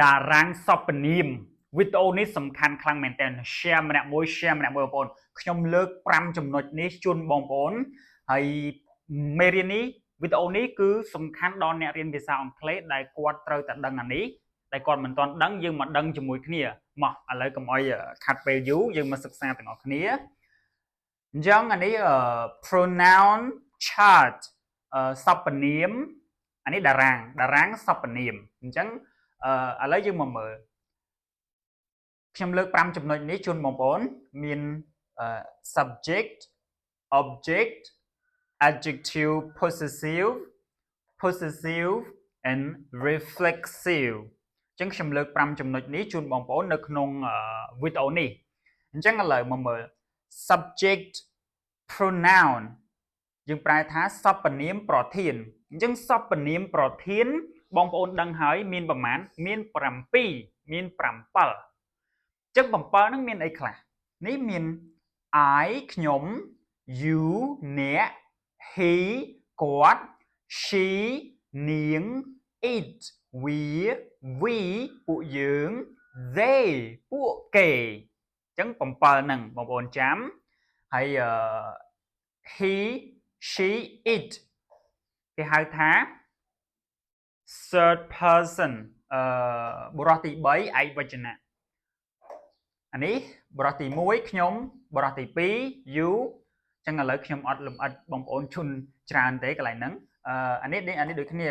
Darang Sopanim វីដេអូនេះសំខាន់ខ្លាំងមែនទែន share ម្នាក់មួយ share ម្នាក់មួយបងប្អូនខ្ញុំលើក5ចំណុចនេះជូនបងប្អូនហើយមេរៀននេះវីដេអូនេះគឺសំខាន់ដល់អ្នករៀនភាសាអង់គ្លេសដែលគាត់ត្រូវតែដឹងអានេះតែគាត់មិនទាន់ដឹងយើងមកដឹងជាមួយគ្នាមកឥឡូវកុំអោយខាត់ពេលយូរយើងមកសិក្សាទាំងអស់គ្នាអញ្ចឹងអានេះpronoun chart សព្វនាមអានេះតារាងសព្វនាមអញ្ចឹងឥឡូវយើងមកមើលខ្ញុំលើក5ចំណុចនេះជូនបងប្អូនមាន subject object adjective possessive and reflexive អញ្ចឹងខ្ញុំលើក5ចំណុចនេះជូនបងប្អូននៅក្នុងវីដេអូនេះអញ្ចឹងឥឡូវមកមើល subject pronoun យើងប្រែថាសព្វនាមប្រធានអញ្ចឹងសព្វនាមប្រធានបងប្អូនដឹងហើយមានប្រមាណមាន7មាន7អញ្ចឹង7ហ្នឹងមានអីខ្លះនេះមាន I ខ្ញុំ you អ្នក he គាត់ she នាង it វា we ពួកយើង they ពួកគេអញ្ចឹង7ហ្នឹងបងប្អូនចាំហើយ he she it គេហៅថា third person បុរសទី3ឯកវចនៈអានេះបុរសទី1ខ្ញុំបុរសទី2 you អញ្ចឹងឥឡូវខ្ញុំអត់លម្អិតបងប្អូនជន់ច្រើនទេកន្លែងហ្នឹងអានេះដូចគ្នា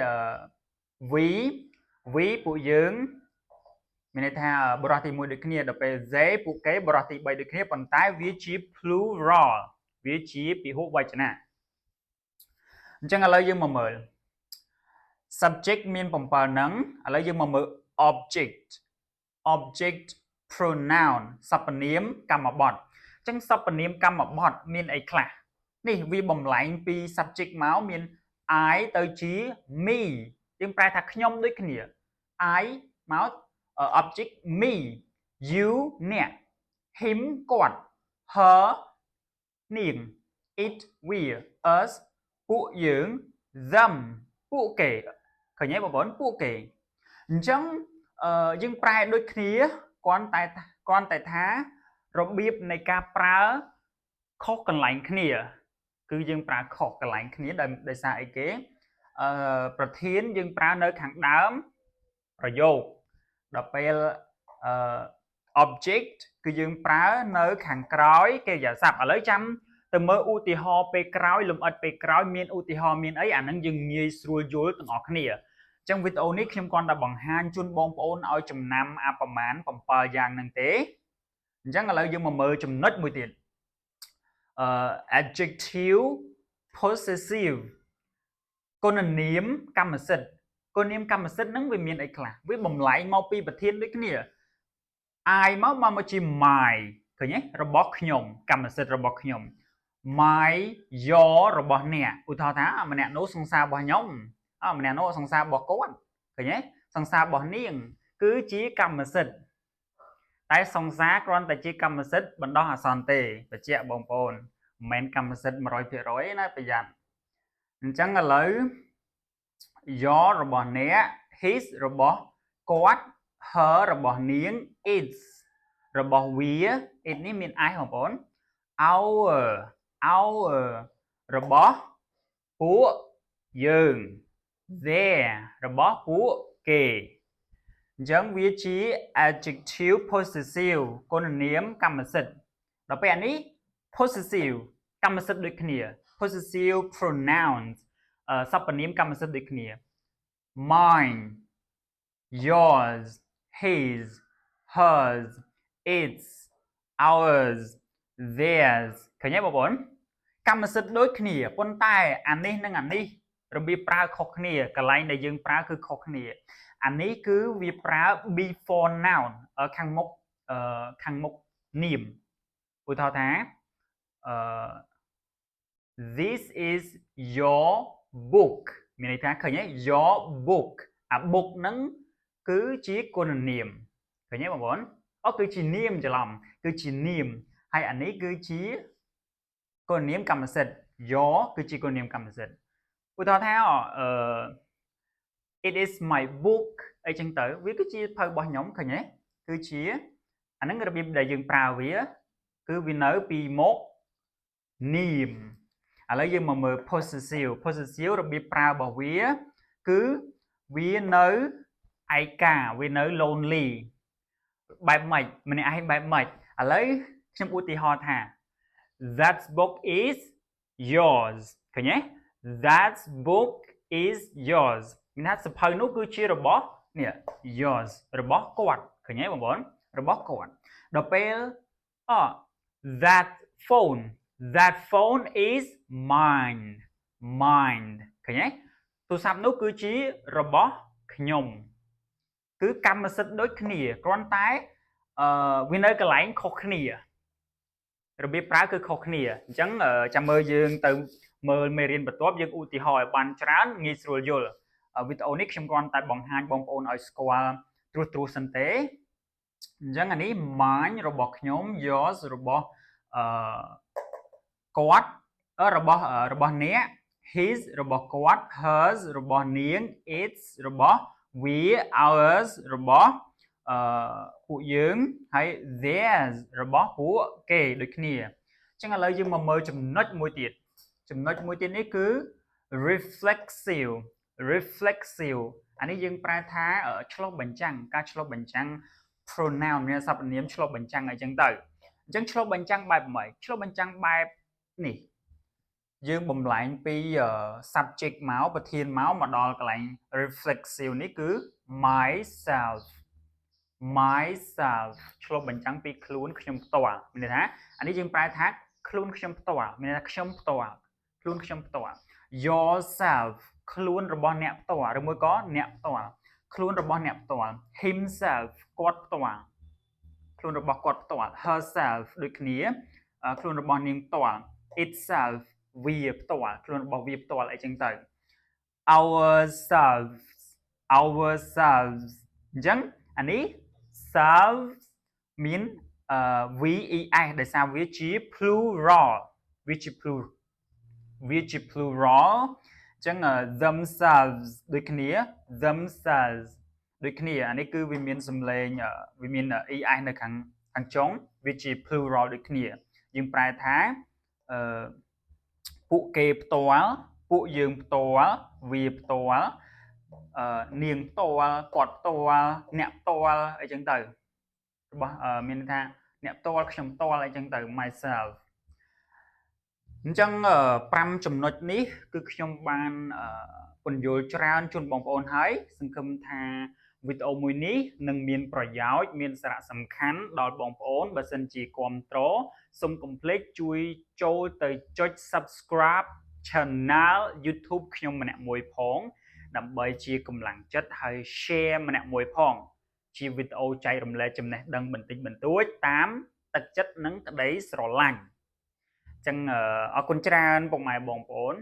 we ពួកយើងមានន័យថាបុរសទី1ដូចគ្នាដល់ពេល they ពួកគេបុរសទី3ដូចគ្នាប៉ុន្តែវាជា plural វាជាពហុវចនៈអញ្ចឹងឥឡូវយើងមកមើល subject មាន7ហ្នឹងឥឡូវយើងមកមើល object pronoun សព្វនាមកម្មបទអញ្ចឹងសព្វនាមកម្មបទមានអីខ្លះនេះវាបំលែងពី subject មកមាន I ទៅជា me យើងប្រែថាខ្ញុំដូចគ្នា I មក object me you អ្នក him គាត់ her នាង it វា us ពួកយើង them ពួកគេឃើញទេបងប្អូនពួកគេអញ្ចឹងយើងប្រែដូចគ្នាគ្រាន់តែថារបៀបនៃការប្រើខុសកន្លែងគ្នាគឺយើងប្រើខុសកន្លែងគ្នាដោយសារអីគេប្រធានយើងប្រើនៅខាងដើមប្រយោគដល់ពេលobject គឺយើងប្រើនៅខាងក្រោយកិរិយាសព្ទឥឡូវចាំទៅមើលឧទាហរណ៍ពេលក្រោយលម្អិតពេលក្រោយមានឧទាហរណ៍មានអីអាហ្នឹងយើងងាយស្រួលយល់ទាំងអស់គ្នាអញ្ចឹងវីដេអូនេះខ្ញុំគ្រាន់តែបង្ហាញជូនបងប្អូនឲ្យចំណាំប្រមាណ7យ៉ាងហ្នឹងទេអញ្ចឹងឥឡូវយើងមកមើលចំណុចមួយទៀតadjective possessive គុណនាមកម្មសិទ្ធិគុណនាមកម្មសិទ្ធិហ្នឹងវាមានអីខ្លះវាបំលែងមកពីប្រធានដូចគ្នា I មកជា my ឃើញទេរបស់ខ្ញុំកម្មសិទ្ធិរបស់ខ្ញុំ my your របស់អ្នកឧទាហរណ៍ថាម្នាក់នោះសង្សាររបស់ខ្ញុំម្នាក់នោះសង្សាររបស់គាត់ឃើញទេសង្សាររបស់នាងគឺជាកម្មសិទ្ធិតែសង្សារគ្រាន់តែជាកម្មសិទ្ធិបណ្ដោះអាសន្នទេបញ្ជាក់បងប្អូនមិនមែនកម្មសិទ្ធិ 100% ណាប្រយ័ត្នអញ្ចឹងឥឡូវ your របស់អ្នក his របស់គាត់ her របស់នាង its របស់វា it នេះមាន I បងប្អូន our របស់ពួកយើង their របស់ពួកគេអញ្ចឹងវាជា adjective possessive គុណនាមកម្មសិទ្ធិដល់ពេលអានេះ possessive កម្មសិទ្ធិដូចគ្នា possessive pronouns សព្វនាមកម្មសិទ្ធិដូចគ្នា mine yours his hers its ours theirs ឃើញទេបងប្អូនកម្មសិទ្ធិដូចគ្នាប៉ុន្តែអានេះនិងអានេះរបៀបប្រើខុសគ្នាកន្លែងដែលយើងប្រើគឺខុសគ្នាអានេះគឺវាប្រើ before noun ខាងមុខនាមឧទាហរណ៍ថាthis is your book មានន័យថាឃើញទេ your book អា book ហ្នឹងគឺជាគុណនាមឃើញទេបងប្អូនគឺជានាមច្រឡំគឺជានាមហើយអានេះគឺជាគុណនាមកម្មសិទ្ធិ your គឺជាគុណនាមកម្មសិទ្ធិឧទាហរណ៍ថា it is my book អីចឹងទៅវាគឺជាភៅរបស់ខ្ញុំឃើញទេគឺជាអាហ្នឹងរបៀបដែលយើងប្រើវាគឺវានៅពីមកនាមឥឡូវយើងមកមើល possessive របៀបប្រើរបស់វាគឺវានៅឯកាវានៅ lonely បែបម៉េចម្នាក់ឯងបែបម៉េចឥឡូវខ្ញុំឧទាហរណ៍ថា that book is yours ឃើញទេ that book is yours មានថាសភៅនោះគឺជារបស់នេះ yours របស់គាត់ឃើញទេបងប្អូនរបស់គាត់ដល់ពេលthat phone is mine ឃើញទេទូរស័ព្ទនោះគឺជារបស់ខ្ញុំគឺកម្មសិទ្ធិដូចគ្នាគ្រាន់តែវានៅកន្លែងខុសគ្នារបៀបប្រើគឺខុសគ្នាអញ្ចឹងចាំមើលយើងទៅមើលមេរៀនបន្ទាប់យើងឧទាហរណ៍ឲ្យបានច្រើនងាយស្រួលយល់វីដេអូនេះខ្ញុំគ្រាន់តែបង្ហាញបងប្អូនឲ្យស្គាល់ត្រួសសិនទេអញ្ចឹងអានេះ mine របស់ខ្ញុំ yours របស់គាត់របស់អ្នក his របស់គាត់ hers របស់នាង its របស់វា ours របស់ពួកយើងហើយ theirs របស់ពួកគេដូចគ្នាអញ្ចឹងឥឡូវយើងមកមើលចំណុចមួយទៀតនេះគឺ reflexive អានេះយើងប្រើថាឆ្លុះបញ្ចាំងការឆ្លុះបញ្ចាំង pronoun មានសព្វនាមឆ្លុះបញ្ចាំងអីចឹងទៅអញ្ចឹងឆ្លុះបញ្ចាំងបែបម៉េចឆ្លុះបញ្ចាំងបែបនេះយើងបំលែងពី subject មកប្រធានមកដល់កន្លែង reflexive នេះគឺ myself ឆ្លុះបញ្ចាំងពីខ្លួនខ្ញុំផ្ទាល់មានន័យថាអានេះយើងប្រែថាខ្លួនខ្ញុំផ្ទាល់មានន័យថាខ្ញុំផ្ទាល់ខ្លួនខ្ញុំផ្ទាល់ yourself ខ្លួនរបស់អ្នកផ្ទាល់ឬមួយក៏អ្នកផ្ទាល់ខ្លួនរបស់អ្នកផ្ទាល់ himself គាត់ផ្ទាល់ខ្លួនរបស់គាត់ផ្ទាល់ herself ដូចគ្នាខ្លួនរបស់នាងផ្ទាល់ itself វាផ្ទាល់ខ្លួនរបស់វាផ្ទាល់អីចឹងទៅ ourselves អញ្ចឹងអានេះ selves មានVES ដោយសារវាជា plural វាជា plural អញ្ចឹង themselves ដូចគ្នាអានេះគឺវាមានសំឡេងវាមាន ES នៅខាងចុងវាជា plural ដូចគ្នាយើងប្រែថាពួកគេផ្ទាល់ពួកយើងផ្ទាល់វាផ្ទាល់នាងផ្ទាល់គាត់ផ្ទាល់អ្នកផ្ទាល់អីចឹងទៅរបស់មានថាអ្នកផ្ទាល់ខ្ញុំផ្ទាល់អីចឹងទៅ myself អញ្ចឹង5ចំណុចនេះគឺខ្ញុំបានពន្យល់ច្រើនជូនបងប្អូនហើយសង្ឃឹមថាវីដេអូមួយនេះនឹងមានប្រយោជន៍មានសារៈសំខាន់ដល់បងប្អូនបើសិនជាគាំទ្រសូមកុំភ្លេចជួយចូលទៅចុច subscribe channel YouTube ខ្ញុំម្នាក់មួយផងដើម្បីជាកម្លាំងចិត្តហើយ share ម្នាក់មួយផងជាវីដេអូចែករំលែកចំណេះដឹងបន្តិចបន្តួចតាមទឹកចិត្តនិងក្តីស្រឡាញ់អញ្ចឹងអរគុណច្រើនពុកម៉ែបងប្អូន